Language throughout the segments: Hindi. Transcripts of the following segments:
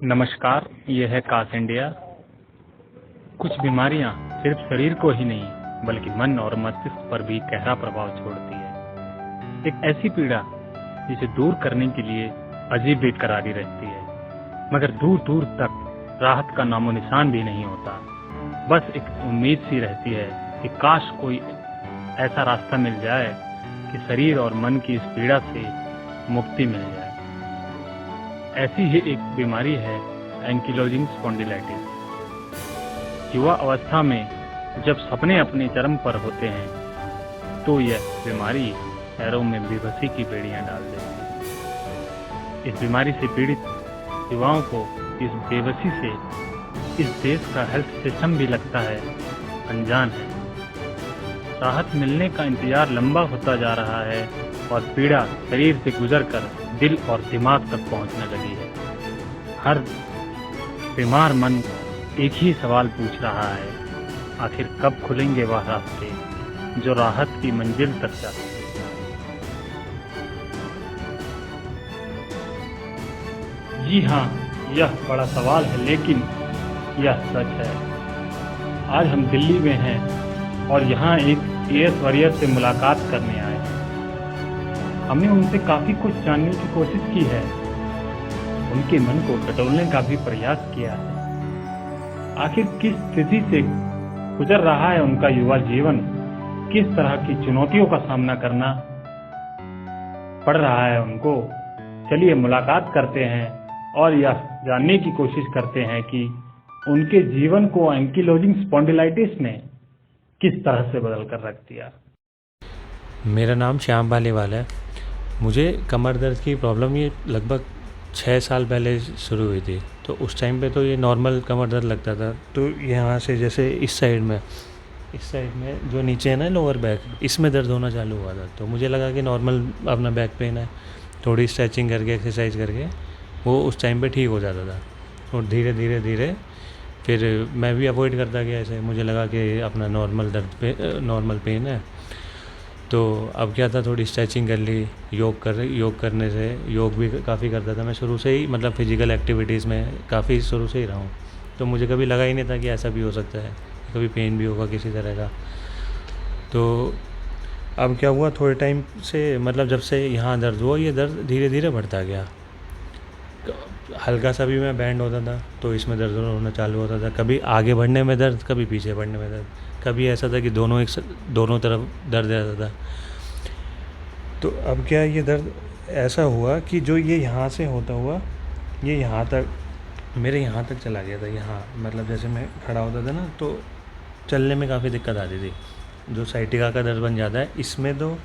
नमस्कार, ये है काश इंडिया। कुछ बीमारियां सिर्फ शरीर को ही नहीं बल्कि मन और मस्तिष्क पर भी गहरा प्रभाव छोड़ती है। एक ऐसी पीड़ा जिसे दूर करने के लिए अजीब बेकरारी रहती है, मगर दूर दूर तक राहत का नामो निशान भी नहीं होता। बस एक उम्मीद सी रहती है कि काश कोई ऐसा रास्ता मिल जाए कि शरीर और मन की इस पीड़ा से मुक्ति मिल जाए। ऐसी ही एक बीमारी है एंकिलोजिंग स्पॉन्डिलाइटिस। युवा अवस्था में जब सपने अपने चरम पर होते हैं तो यह बीमारी पैरों में बेबसी की बेड़ियां डाल देती है। इस बीमारी से पीड़ित युवाओं को इस बेबसी से इस देश का हेल्थ सिस्टम भी लगता है अनजान है। राहत मिलने का इंतजार लंबा होता जा रहा है और पीड़ा शरीर से गुजरकर दिल और दिमाग तक पहुंचने लगी है। हर बीमार मन एक ही सवाल पूछ रहा है, आखिर कब खुलेंगे वह रास्ते जो राहत की मंजिल तक जाते हैं। जी हाँ, यह बड़ा सवाल है, लेकिन यह सच है। आज हम दिल्ली में हैं और यहाँ एक आईएएस वॉरियर से मुलाकात करने आए हैं। हमने उनसे काफी कुछ जानने की कोशिश की है, उनके मन को टटोलने का भी प्रयास किया है। आखिर किस स्थिति से गुजर रहा है उनका युवा जीवन, किस तरह की चुनौतियों का सामना करना पड़ रहा है उनको। चलिए मुलाकात करते हैं और यह जानने की कोशिश करते हैं कि उनके जीवन को एंकिलोजिंग स्पॉन्डिलाइटिस ने किस तरह से बदल कर रख दिया। मेरा नाम श्याम बालीवाल है। मुझे कमर दर्द की प्रॉब्लम ये लगभग 6 साल पहले शुरू हुई थी। तो उस टाइम पे तो ये नॉर्मल कमर दर्द लगता था। तो यहाँ से जैसे इस साइड में जो नीचे है ना लोअर बैक, इसमें दर्द होना चालू हुआ था। तो मुझे लगा कि नॉर्मल अपना बैक पेन है, थोड़ी स्ट्रेचिंग करके एक्सरसाइज करके वो उस टाइम पे ठीक हो जाता था। और धीरे धीरे फिर मैं भी अवॉइड करता गया ऐसे। मुझे लगा कि अपना नॉर्मल पेन है। तो अब क्या था, थोड़ी स्ट्रेचिंग कर ली, योग करने से, योग भी काफ़ी करता था मैं शुरू से ही, मतलब फिजिकल एक्टिविटीज़ में काफ़ी शुरू से ही रहा हूँ। तो मुझे कभी लगा ही नहीं था कि ऐसा भी हो सकता है, कभी पेन भी होगा किसी तरह का। तो अब क्या हुआ, थोड़े टाइम से, मतलब जब से यहाँ दर्द हुआ, ये दर्द धीरे धीरे बढ़ता गया। हल्का सा भी मैं बैंड होता था तो इसमें दर्द होना चालू होता था। कभी आगे बढ़ने में दर्द, कभी पीछे बढ़ने में दर्द, कभी ऐसा था कि दोनों तरफ दर्द रहता था। तो अब क्या, ये दर्द ऐसा हुआ कि जो ये यहाँ से होता हुआ ये यहाँ तक, मेरे यहाँ तक चला गया था। यहाँ मतलब जैसे मैं खड़ा होता था ना तो चलने में काफ़ी दिक्कत आती थी। जो साइटिका का दर्द बन जाता है, इसमें तो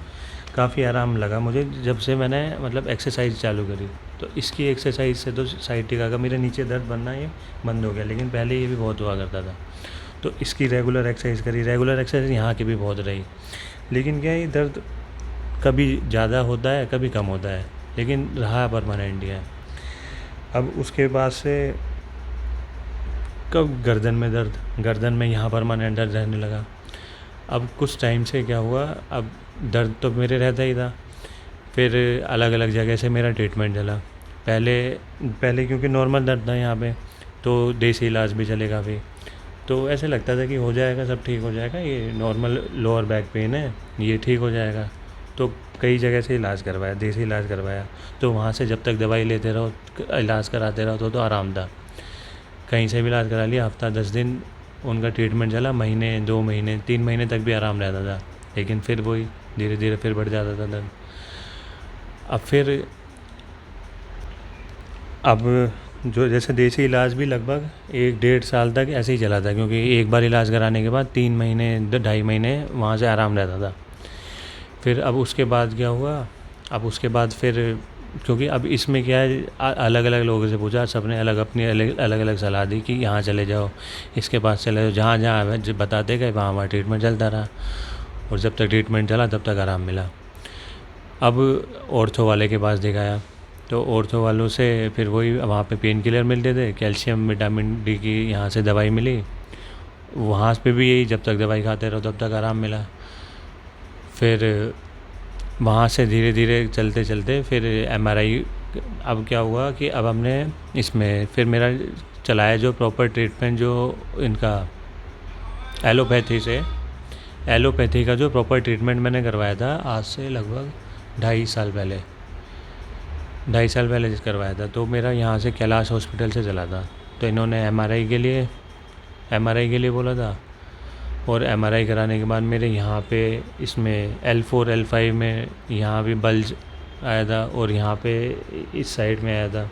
काफ़ी आराम लगा मुझे जब से मैंने मतलब एक्सरसाइज चालू करी। तो इसकी एक्सरसाइज से तो साइटिका का मेरे नीचे दर्द बनना ये बंद हो गया, लेकिन पहले ये भी बहुत हुआ करता था। तो इसकी रेगुलर एक्सरसाइज यहाँ की भी बहुत रही। लेकिन क्या, ये दर्द कभी ज़्यादा होता है, कभी कम होता है, लेकिन रहा परमानेंट है। अब उसके बाद से कब गर्दन में यहाँ परमानेंट दर्द रहने लगा। अब कुछ टाइम से क्या हुआ, अब दर्द तो मेरे रहता ही था। फिर अलग अलग जगह से मेरा ट्रीटमेंट चला। पहले क्योंकि नॉर्मल दर्द था यहाँ पे, तो देसी इलाज भी चले काफ़ी। तो ऐसे लगता था कि हो जाएगा, सब ठीक हो जाएगा, ये नॉर्मल लोअर बैक पेन है, ये ठीक हो जाएगा। तो कई जगह से इलाज करवाया, देसी इलाज करवाया। तो वहाँ से जब तक दवाई लेते रहो, इलाज कराते रहो तो आराम था। कहीं से भी इलाज करा लिया, हफ्ता 10 दिन उनका ट्रीटमेंट चला, महीने 2 महीने 3 महीने तक भी आराम रहता था। लेकिन फिर वही धीरे धीरे फिर बढ़ जाता था दर्द। अब जो जैसे देसी इलाज भी लगभग 1-1.5 साल तक ऐसे ही चला था, क्योंकि एक बार इलाज कराने के बाद 3 महीने 2.5 महीने वहाँ से आराम रहता था। फिर अब उसके बाद क्या हुआ, अब उसके बाद फिर क्योंकि अब इसमें क्या है, अलग अलग लोगों से पूछा, सबने अपनी अलग अलग सलाह दी कि यहाँ चले जाओ, इसके पास चले जाओ, जहाँ जहाँ जब बताते गए वहाँ ट्रीटमेंट चलता रहा। और जब तक ट्रीटमेंट चला तब तक आराम मिला। अब ऑर्थो वाले के पास दिखाया, तो ऑर्थो वालों से फिर वही वहाँ पे पेन किलर मिलते थे, कैल्शियम विटामिन डी की यहाँ से दवाई मिली। वहाँ पे भी यही, जब तक दवाई खाते रहो तब तक आराम मिला। फिर वहाँ से धीरे धीरे चलते फिर MRI अब क्या हुआ कि अब हमने इसमें फिर मेरा चलाया जो प्रॉपर ट्रीटमेंट जो इनका एलोपैथी का जो प्रॉपर ट्रीटमेंट मैंने करवाया था आज से लगभग 2.5 साल पहले करवाया था। तो मेरा यहाँ से कैलाश हॉस्पिटल से चला था। तो इन्होंने एमआरआई के लिए बोला था, और एमआरआई कराने के बाद मेरे यहाँ पे इसमें L4 L5 में यहाँ भी बल्ज आया था, और यहाँ पे इस साइड में आया था।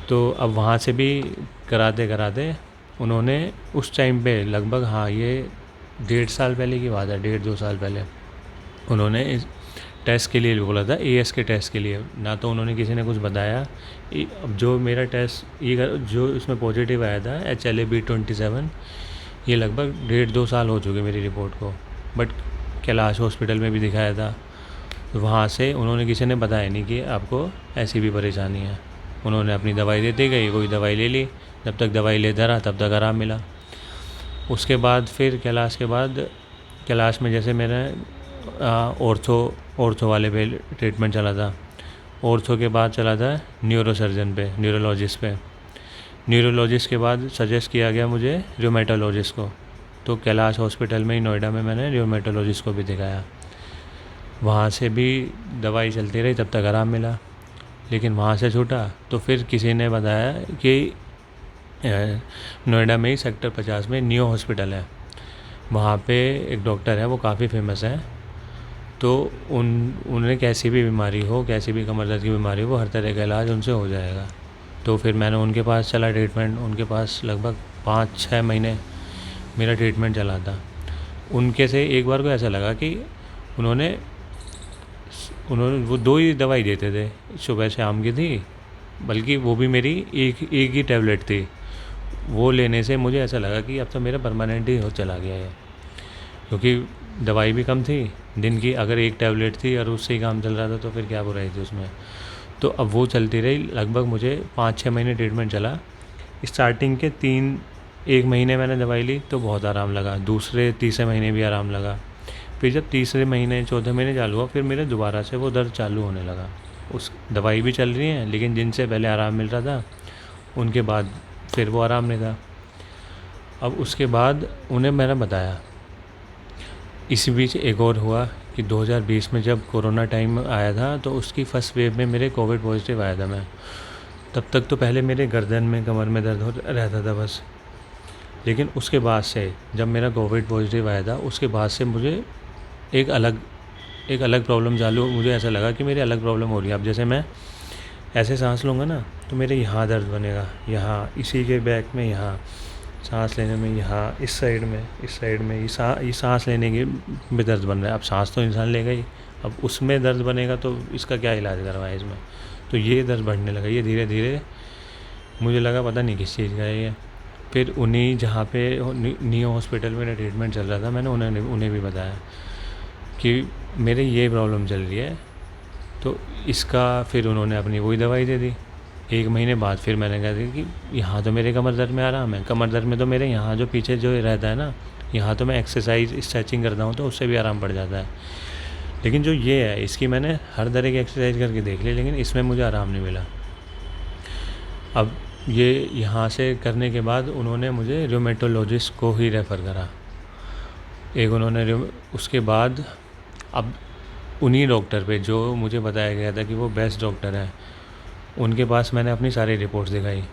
तो अब वहाँ से भी कराते उन्होंने उस टाइम पे लगभग, हाँ ये 1.5 साल पहले की बात है, 1.5-2 साल पहले उन्होंने इस टेस्ट के लिए बोला था, AS के टेस्ट के लिए। ना तो उन्होंने किसी ने कुछ बताया। अब जो मेरा टेस्ट जो इसमें पॉजिटिव आया था HLA-B27, ये लगभग 1.5-2 साल हो चुके मेरी रिपोर्ट को। बट कैलाश हॉस्पिटल में भी दिखाया था, वहाँ से उन्होंने किसी ने बताया नहीं कि आपको ऐसी भी परेशानी है। उन्होंने अपनी दवाई देते गई, वही दवाई ले ली। जब तक दवाई लेता रहा तब तक आराम मिला। उसके बाद फिर कैलाश में जैसे मेरा ऑर्थो वाले पे ट्रीटमेंट चला था। ऑर्थो के बाद चला था न्यूरोलॉजिस्ट पे। न्यूरोलॉजिस्ट के बाद सजेस्ट किया गया मुझे रूमेटोलॉजिस्ट को। तो कैलाश हॉस्पिटल में ही नोएडा में मैंने रूमेटोलॉजिस्ट को भी दिखाया। वहाँ से भी दवाई चलती रही, तब तक आराम मिला। लेकिन वहाँ से छूटा तो फिर किसी ने बताया कि नोएडा में ही सेक्टर 50 में नियो हॉस्पिटल है, वहाँ पे एक डॉक्टर है, वो काफ़ी फेमस है। तो उन्हें कैसी भी बीमारी हो, कैसी भी कमर दर्द की बीमारी हो, हर तरह का इलाज उनसे हो जाएगा। तो फिर मैंने उनके पास चला ट्रीटमेंट। उनके पास लगभग 5-6 महीने मेरा ट्रीटमेंट चला था। उनके से एक बार को ऐसा लगा कि उन्होंने वो 2 ही दवाई देते थे, सुबह शाम की थी, बल्कि वो भी मेरी एक ही टैबलेट थी। वो लेने से मुझे ऐसा लगा कि अब तो मेरा परमानेंट ही हो चला गया है, क्योंकि दवाई भी कम थी दिन की। अगर एक टैबलेट थी और उससे ही काम चल रहा था तो फिर क्या बुराई थी उसमें। तो अब वो चलती रही। लगभग मुझे 5-6 महीने ट्रीटमेंट चला। स्टार्टिंग के 1 महीने मैंने दवाई ली तो बहुत आराम लगा। दूसरे तीसरे महीने भी आराम लगा। फिर जब तीसरे महीने चौथे महीने चालू हुआ, फिर मेरे दोबारा से वो दर्द चालू होने लगा। उस दवाई भी चल रही है, लेकिन जिनसे पहले आराम मिल रहा था उनके बाद फिर वो आराम नहीं था। अब उसके बाद उन्हें मैंने बताया। इसी बीच एक और हुआ कि 2020 में जब कोरोना टाइम आया था, तो उसकी फर्स्ट वेव में मेरे कोविड पॉजिटिव आया था मैं। तब तक तो पहले मेरे गर्दन में, कमर में दर्द हो रहता था बस। लेकिन उसके बाद से जब मेरा कोविड पॉजिटिव आया था, उसके बाद से मुझे एक अलग प्रॉब्लम चालू। मुझे ऐसा लगा कि मेरी अलग प्रॉब्लम हो रही है। अब जैसे मैं ऐसे सांस लूँगा ना, तो मेरे यहाँ दर्द बनेगा, यहाँ इसी के बैक में, यहाँ सांस लेने में, यहाँ इस साइड में ये सांस लेने के में दर्द बन रहा है। अब सांस तो इंसान लेगा ही, अब उसमें दर्द बनेगा तो इसका क्या इलाज करवाएं इसमें। तो ये दर्द बढ़ने लगा। ये धीरे धीरे मुझे लगा पता नहीं किस चीज़ का है ये। फिर उन्हीं जहाँ पे नियो हॉस्पिटल में मेरा ट्रीटमेंट चल रहा था, मैंने उन्हें भी बताया कि मेरे ये प्रॉब्लम चल रही है। तो इसका फिर उन्होंने अपनी वही दवाई दे दी। 1 महीने बाद फिर मैंने कहा था कि यहाँ तो मेरे कमर दर्द में आराम है। कमर दर्द में तो मेरे यहाँ जो पीछे जो रहता है ना, यहाँ तो मैं एक्सरसाइज स्ट्रेचिंग करता हूँ तो उससे भी आराम पड़ जाता है। लेकिन जो ये है, इसकी मैंने हर तरह की एक्सरसाइज करके देख ली, लेकिन इसमें मुझे आराम नहीं मिला। अब ये यहाँ से करने के बाद उन्होंने मुझे रूमेटोलॉजिस्ट को ही रेफ़र करा। उसके बाद अब उन्हीं डॉक्टर पे, जो मुझे बताया गया था कि वो बेस्ट डॉक्टर हैं, उनके पास मैंने अपनी सारी रिपोर्ट्स दिखाई।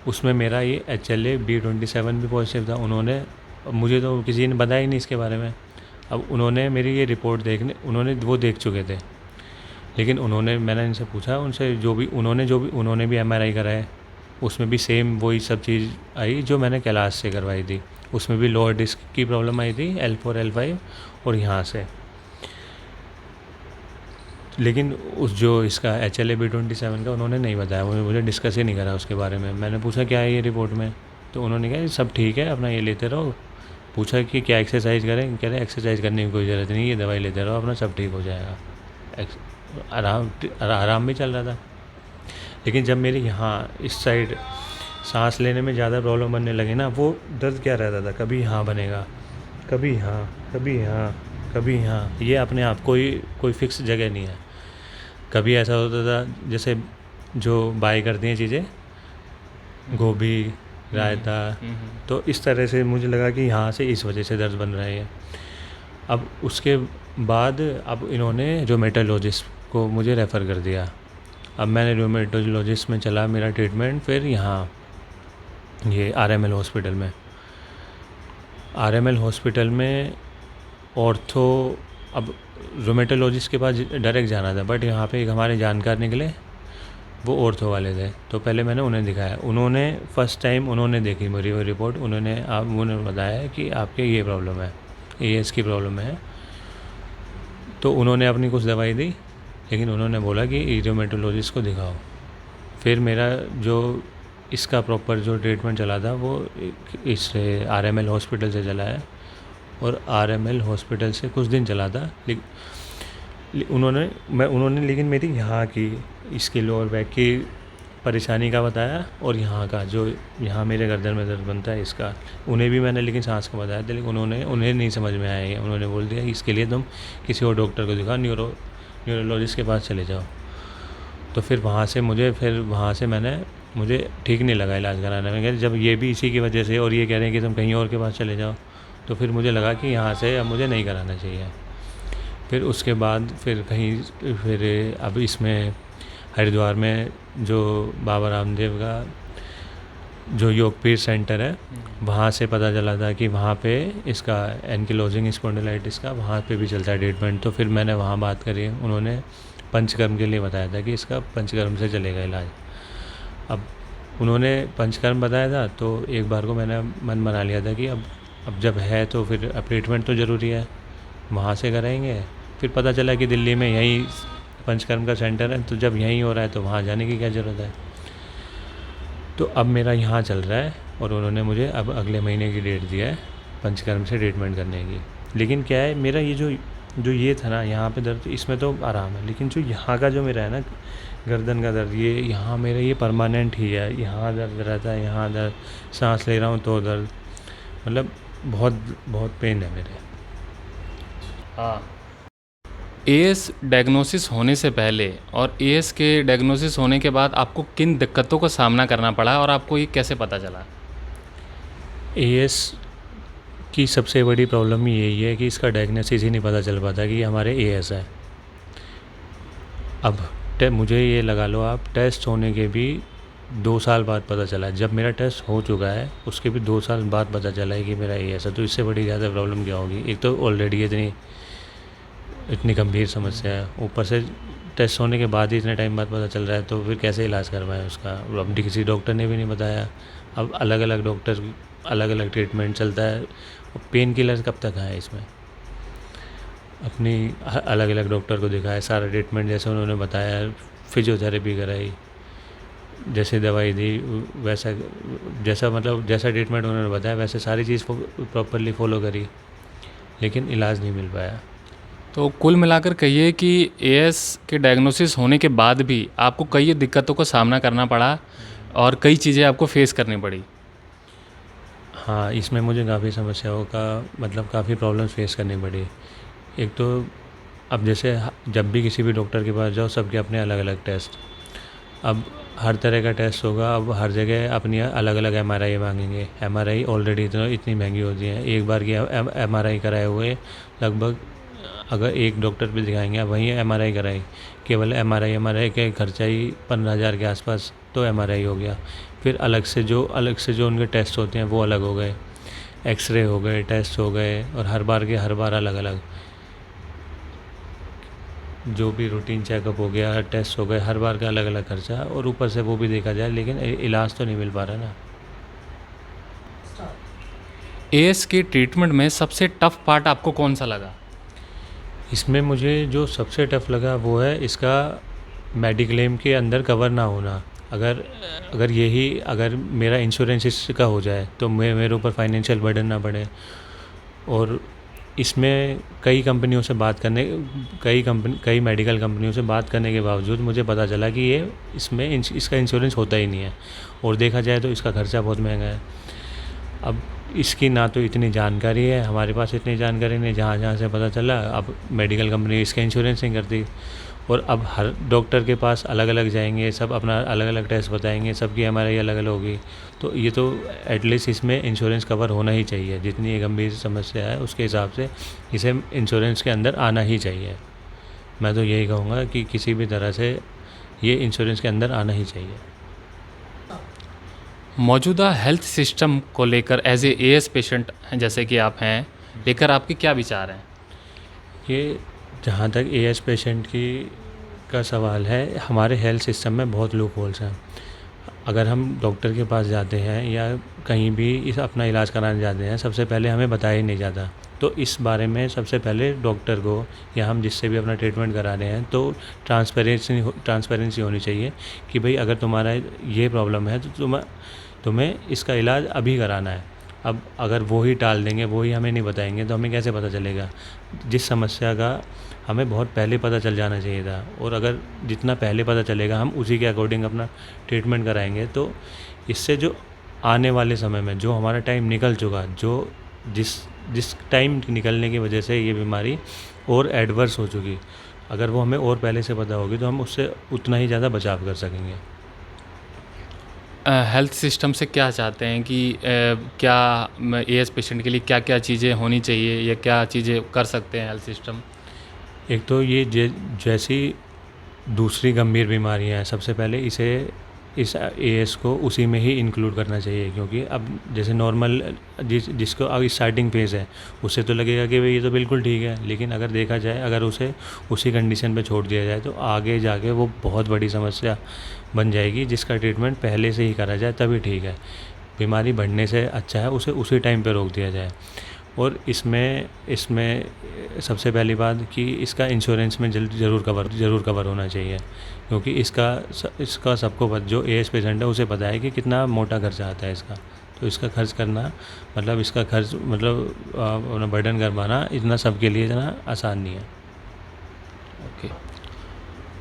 उसमें मेरा ये HLA-B27 भी पॉजिटिव था। मुझे तो किसी ने बताया ही नहीं इसके बारे में। अब उन्होंने मेरी ये रिपोर्ट वो देख चुके थे। लेकिन मैंने इनसे पूछा, उन्होंने भी MRI कराए। उसमें भी सेम वही सब चीज़ आई जो मैंने कैलाश से करवाई थी। उसमें भी लोअर डिस्क की प्रॉब्लम आई थी, L4 L5 और यहाँ से। लेकिन जो इसका HLA-B27 का उन्होंने नहीं बताया, मुझे डिस्कस ही नहीं करा उसके बारे में। मैंने पूछा क्या है ये रिपोर्ट में, तो उन्होंने कहा सब ठीक है, अपना ये लेते रहो। पूछा कि क्या एक्सरसाइज करें, कह रहे एक्सरसाइज करने की कोई ज़रूरत नहीं, ये दवाई लेते रहो, अपना सब ठीक हो जाएगा। आराम भी चल रहा था। लेकिन जब मेरे यहाँ इस साइड सांस लेने में ज़्यादा प्रॉब्लम बनने लगी ना, वो दर्द क्या रहता था, कभी यहाँ बनेगा, कभी यहाँ, कभी यहाँ, कभी यहाँ। ये अपने आप कोई फिक्स जगह नहीं है। कभी ऐसा होता था जैसे जो बाय करती हैं चीज़ें, गोभी, रायता, तो इस तरह से मुझे लगा कि यहाँ से इस वजह से दर्द बन रहा है। अब उसके बाद अब इन्होंने रोमेटोलॉजिस्ट को मुझे रेफ़र कर दिया। अब मैंने रोमेटोलॉजिस्ट में चला मेरा ट्रीटमेंट, फिर यहाँ ये आरएमएल हॉस्पिटल में। आरएमएल हॉस्पिटल में ऑर्थो, अब रोमेटोलॉजिस्ट के पास डायरेक्ट जाना था, बट यहाँ पे एक हमारे जानकार निकले, वो ऑर्थो वाले थे, तो पहले मैंने उन्हें दिखाया। उन्होंने फर्स्ट टाइम उन्होंने देखी मेरी वो रिपोर्ट, उन्होंने बताया कि आपके ये प्रॉब्लम है, एएस की प्रॉब्लम है। तो उन्होंने अपनी कुछ दवाई दी, लेकिन उन्होंने बोला कि रोमेटोलॉजिस्ट को दिखाओ। फिर मेरा जो इसका प्रॉपर जो ट्रीटमेंट चला था वो इस आरएमएल हॉस्पिटल से चला है, और आरएमएल हॉस्पिटल से कुछ दिन चला था। उन्होंने लेकिन मेरी यहाँ की इसके लोअर बैक की परेशानी का बताया, और यहाँ का जो यहाँ मेरे गर्दन में दर्द बनता है इसका, उन्हें भी मैंने लेकिन सांस का बताया था, लेकिन उन्हें नहीं समझ में आया। उन्होंने बोल दिया इसके लिए तुम किसी और डॉक्टर को दिखाओ, न्यूरोलॉजिस्ट के पास चले जाओ। तो फिर वहाँ से मुझे ठीक नहीं लगा इलाज कराने में। जब ये भी इसी की वजह से और ये कह रहे हैं कि तुम कहीं और के पास चले जाओ, तो फिर मुझे लगा कि यहाँ से अब मुझे नहीं कराना चाहिए। फिर उसके बाद फिर अब इसमें हरिद्वार में जो बाबा रामदेव का जो योगपीठ सेंटर है, वहाँ से पता चला था कि वहाँ पे इसका एंकिलोजिंग स्पॉन्डिलाइटिस का वहाँ पे भी चलता है ट्रीटमेंट। तो फिर मैंने वहाँ बात करी, उन्होंने पंचकर्म के लिए बताया था कि इसका पंचकर्म से चलेगा इलाज। अब उन्होंने पंचकर्म बताया था, तो एक बार को मैंने मन बना लिया था कि अब जब है तो फिर अब ट्रीटमेंट तो ज़रूरी है, वहाँ से कराएंगे। फिर पता चला कि दिल्ली में यहीं पंचकर्म का सेंटर है, तो जब यहीं हो रहा है तो वहाँ जाने की क्या ज़रूरत है। तो अब मेरा यहाँ चल रहा है, और उन्होंने मुझे अब अगले महीने की डेट दिया है पंचकर्म से ट्रीटमेंट करने की। लेकिन क्या है, मेरा ये जो ये था ना यहाँ पे दर्द, इसमें तो आराम है, लेकिन जो यहाँ का जो मेरा है ना गर्दन का दर्द, ये यहाँ मेरा ये परमानेंट ही है। यहाँ दर्द रहता है, यहाँ दर्द, सांस ले रहा हूँ तो दर्द, मतलब बहुत बहुत पेन है मेरे। हाँ, एएस डायग्नोसिस होने से पहले और एएस के डायग्नोसिस होने के बाद आपको किन दिक्कतों का सामना करना पड़ा और आपको ये कैसे पता चला? एएस की सबसे बड़ी प्रॉब्लम यही है कि इसका डायग्नोसिस ही नहीं पता चल पाता कि हमारे एएस है। अब मुझे ये लगा लो आप, टेस्ट होने के भी 2 साल बाद पता चला। जब मेरा टेस्ट हो चुका है उसके भी 2 साल बाद पता चला है कि मेरा एएस है। तो इससे बड़ी ज़्यादा प्रॉब्लम क्या होगी? एक तो ऑलरेडी इतनी गंभीर समस्या है, ऊपर से टेस्ट होने के बाद ही इतने टाइम बाद पता चल रहा है, तो फिर कैसे इलाज करवाएं उसका? अब किसी डॉक्टर ने भी नहीं बताया। अब अलग अलग डॉक्टर अलग अलग ट्रीटमेंट चलता है, और पेन किलर कब तक है इसमें? अपनी अलग अलग डॉक्टर को दिखाया, सारा ट्रीटमेंट जैसे उन्होंने बताया, फिजियोथेरेपी कराई, जैसे दवाई दी वैसा जैसा ट्रीटमेंट उन्होंने बताया वैसे सारी चीज़ प्रॉपरली फॉलो करी, लेकिन इलाज नहीं मिल पाया। तो कुल मिलाकर कहिए कि एएस के डायग्नोसिस होने के बाद भी आपको कई दिक्कतों का सामना करना पड़ा और कई चीज़ें आपको फेस करनी पड़ी। हाँ, इसमें मुझे काफ़ी समस्याओं का काफ़ी प्रॉब्लम्स फेस करनी पड़ी। एक तो अब जैसे जब भी किसी भी डॉक्टर के पास जाओ, सबके अपने अलग अलग टेस्ट, अब हर तरह का टेस्ट होगा। अब हर जगह अपनी अलग अलग एमआरआई मांगेंगे। एमआरआई ऑलरेडी इतनी महंगी होती है, एक बार की एमआरआई कराए हुए लगभग, अगर एक डॉक्टर पे दिखाएंगे आप वहीं एमआरआई कराई, केवल एमआरआई के खर्चा ही 15,000 के आसपास तो एमआरआई हो गया। फिर अलग से जो उनके टेस्ट होते हैं वो अलग हो गए, एक्सरे हो गए, टेस्ट हो गए, और हर बार अलग अलग, जो भी रूटीन चेकअप हो गया, टेस्ट हो गए, हर बार का अलग अलग खर्चा, और ऊपर से वो भी देखा जाए, लेकिन इलाज तो नहीं मिल पा रहा ना। एएस के ट्रीटमेंट में सबसे टफ पार्ट आपको कौन सा लगा? इसमें मुझे जो सबसे टफ लगा वो है इसका मेडिक्लेम के अंदर कवर ना होना। अगर मेरा इंश्योरेंस इसका हो जाए तो मेरे ऊपर फाइनेंशियल बर्डन ना पड़े। और इसमें कई मेडिकल कंपनियों से बात करने के बावजूद मुझे पता चला कि इसका इंश्योरेंस होता ही नहीं है, और देखा जाए तो इसका खर्चा बहुत महंगा है। अब इसकी ना तो इतनी जानकारी है, हमारे पास इतनी जानकारी नहीं, जहाँ से पता चला अब मेडिकल कंपनी इसका इंश्योरेंस नहीं करती। और अब हर डॉक्टर के पास अलग अलग जाएंगे, सब अपना अलग अलग टेस्ट बताएंगे, सबकी एमआरआई अलग अलग होगी। तो ये तो एटलीस्ट इसमें इंश्योरेंस कवर होना ही चाहिए। जितनी ये गंभीर समस्या है उसके हिसाब से इसे इंश्योरेंस के अंदर आना ही चाहिए। मैं तो यही कहूँगा कि किसी भी तरह से ये इंश्योरेंस के अंदर आना ही चाहिए। मौजूदा हेल्थ सिस्टम को लेकर एज एएस पेशेंट जैसे कि आप हैं, लेकर आपके क्या विचार हैं? ये जहाँ तक एएस पेशेंट की का सवाल है, हमारे हेल्थ सिस्टम में बहुत लूप होल्स हैं। अगर हम डॉक्टर के पास जाते हैं या कहीं भी इस अपना इलाज कराने जाते हैं, सबसे पहले हमें बताया ही नहीं जाता। तो इस बारे में सबसे पहले डॉक्टर को या हम जिससे भी अपना ट्रीटमेंट करा रहे हैं तो ट्रांसपेरेंसी होनी चाहिए कि भाई अगर तुम्हारा ये प्रॉब्लम है तो तुम्हें इसका इलाज अभी कराना है। अब अगर वो ही टाल देंगे, वो ही हमें नहीं बताएंगे तो हमें कैसे पता चलेगा? जिस समस्या का हमें बहुत पहले पता चल जाना चाहिए था, और अगर जितना पहले पता चलेगा हम उसी के अकॉर्डिंग अपना ट्रीटमेंट कराएंगे तो इससे जो आने वाले समय में जो हमारा टाइम निकल चुका, जो जिस टाइम निकलने की वजह से ये बीमारी और एडवर्स हो चुकी, अगर वो हमें और पहले से पता होगी तो हम उससे उतना ही ज़्यादा बचाव कर सकेंगे। हेल्थ सिस्टम से क्या चाहते हैं कि क्या एएस पेशेंट के लिए क्या क्या चीज़ें होनी चाहिए या क्या चीज़ें कर सकते हैं हेल्थ सिस्टम? एक तो ये जैसी दूसरी गंभीर बीमारियां हैं, सबसे पहले इस एएस को उसी में ही इंक्लूड करना चाहिए। क्योंकि अब जैसे नॉर्मल जिसको अब स्टार्टिंग फेज़ है उससे तो लगेगा कि भाई ये तो बिल्कुल ठीक है, लेकिन अगर देखा जाए, अगर उसे उसी कंडीशन पे छोड़ दिया जाए तो आगे जाके वो बहुत बड़ी समस्या बन जाएगी, जिसका ट्रीटमेंट पहले से ही करा जाए तभी ठीक है। बीमारी बढ़ने से अच्छा है उसे उसी टाइम पे रोक दिया जाए। और इसमें इसमें सबसे पहली बात कि इसका इंश्योरेंस में ज़रूर कवर होना चाहिए। क्योंकि इसका सबको जो एएस पेशेंट है उसे पता है कि कितना मोटा खर्चा आता है इसका। तो इसका खर्च करना मतलब इसका खर्च मतलब अपना बर्डन कर पाना इतना सबके लिए इतना आसान नहीं है। ओके।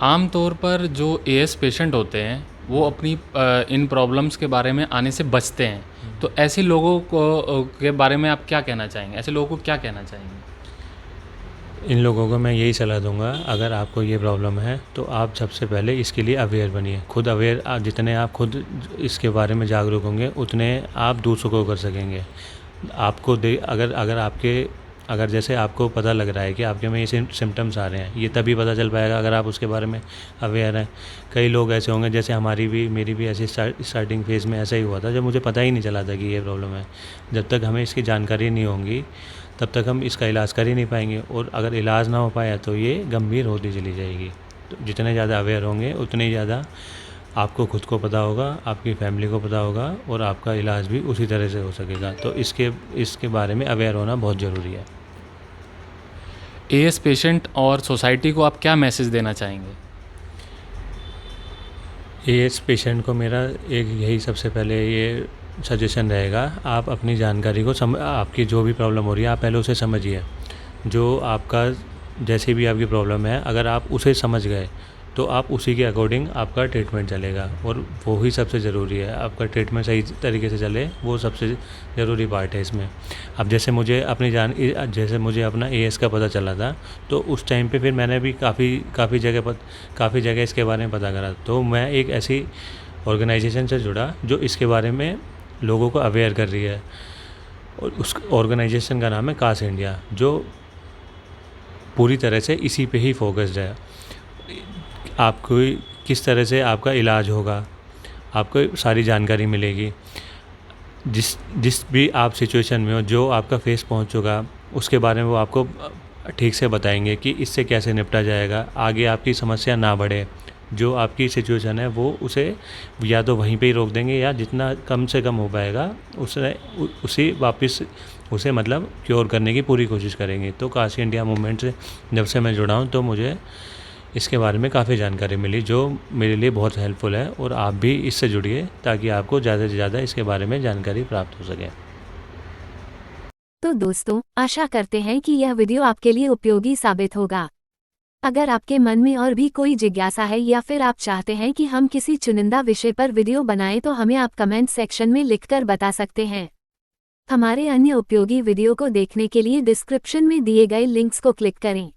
आम तौर पर जो एएस पेशेंट होते हैं वो अपनी इन प्रॉब्लम्स के बारे में आने से बचते हैं, तो ऐसे लोगों को के बारे में आप क्या कहना चाहेंगे? ऐसे लोगों को क्या कहना चाहेंगे? इन लोगों को मैं यही सलाह दूंगा, अगर आपको ये प्रॉब्लम है तो आप सबसे पहले इसके लिए अवेयर बनिए। खुद अवेयर, जितने आप खुद इसके बारे में जागरूक होंगे उतने आप दूसरों को कर सकेंगे। आपको अगर जैसे आपको पता लग रहा है कि आपके में ये सिम्टम्स आ रहे हैं, ये तभी पता चल पाएगा अगर आप उसके बारे में अवेयर हैं। कई लोग ऐसे होंगे, जैसे मेरी भी ऐसी स्टार्टिंग फेज़ में ऐसा ही हुआ था, जब मुझे पता ही नहीं चला था कि ये प्रॉब्लम है। जब तक हमें इसकी जानकारी नहीं होगी तब तक हम इसका इलाज कर ही नहीं पाएंगे, और अगर इलाज ना हो पाया तो ये गंभीर होती चली जाएगी। तो जितने ज़्यादा अवेयर होंगे उतने ही ज़्यादा आपको खुद को पता होगा, आपकी फैमिली को पता होगा, और आपका इलाज भी उसी तरह से हो सकेगा। तो इसके बारे में अवेयर होना बहुत ज़रूरी है। एएस पेशेंट और सोसाइटी को आप क्या मैसेज देना चाहेंगे? एएस पेशेंट को मेरा एक यही सबसे पहले ये सजेशन रहेगा, आप अपनी जानकारी को आपकी जो भी प्रॉब्लम हो रही है आप पहले उसे समझिए। जो आपका जैसी भी आपकी प्रॉब्लम है, अगर आप उसे समझ गए तो आप उसी के अकॉर्डिंग आपका ट्रीटमेंट चलेगा, और वो ही सबसे ज़रूरी है। आपका ट्रीटमेंट सही तरीके से चले, वो सबसे ज़रूरी पार्ट है इसमें। अब जैसे मुझे अपना एएस का पता चला था, तो उस टाइम पे फिर मैंने भी काफ़ी जगह इसके बारे में पता करा। तो मैं एक ऐसी ऑर्गेनाइजेशन से जुड़ा जो इसके बारे में लोगों को अवेयर कर रही है, और उस ऑर्गेनाइजेशन का नाम है कास इंडिया, जो पूरी तरह से इसी पे ही फोकस्ड है। आपको किस तरह से आपका इलाज होगा, आपको सारी जानकारी मिलेगी। जिस भी आप सिचुएशन में हो, जो आपका फेस पहुंच चुका, उसके बारे में वो आपको ठीक से बताएंगे कि इससे कैसे निपटा जाएगा, आगे आपकी समस्या ना बढ़े। जो आपकी सिचुएशन है वो उसे या तो वहीं पे ही रोक देंगे, या जितना कम से कम हो पाएगा उसे मतलब क्योर करने की पूरी कोशिश करेंगे। तो काशी इंडिया मूवमेंट से जब से मैं जुड़ा हूँ तो मुझे इसके बारे में काफ़ी जानकारी मिली, जो मेरे लिए बहुत हेल्पफुल है। और आप भी इससे जुड़िए ताकि आपको ज़्यादा से ज़्यादा इसके बारे में जानकारी प्राप्त हो सके। तो दोस्तों, आशा करते हैं कि यह वीडियो आपके लिए उपयोगी साबित होगा। अगर आपके मन में और भी कोई जिज्ञासा है या फिर आप चाहते हैं कि हम किसी चुनिंदा विषय पर वीडियो बनाएं, तो हमें आप कमेंट सेक्शन में लिखकर बता सकते हैं। हमारे अन्य उपयोगी वीडियो को देखने के लिए डिस्क्रिप्शन में दिए गए लिंक्स को क्लिक करें।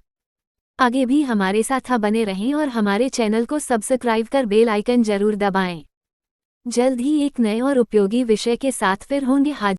आगे भी हमारे साथ बने रहें और हमारे चैनल को सब्सक्राइब कर बेल आइकन जरूर दबाएं। जल्द ही एक नए और उपयोगी विषय के साथ फिर होंगे हाजिर।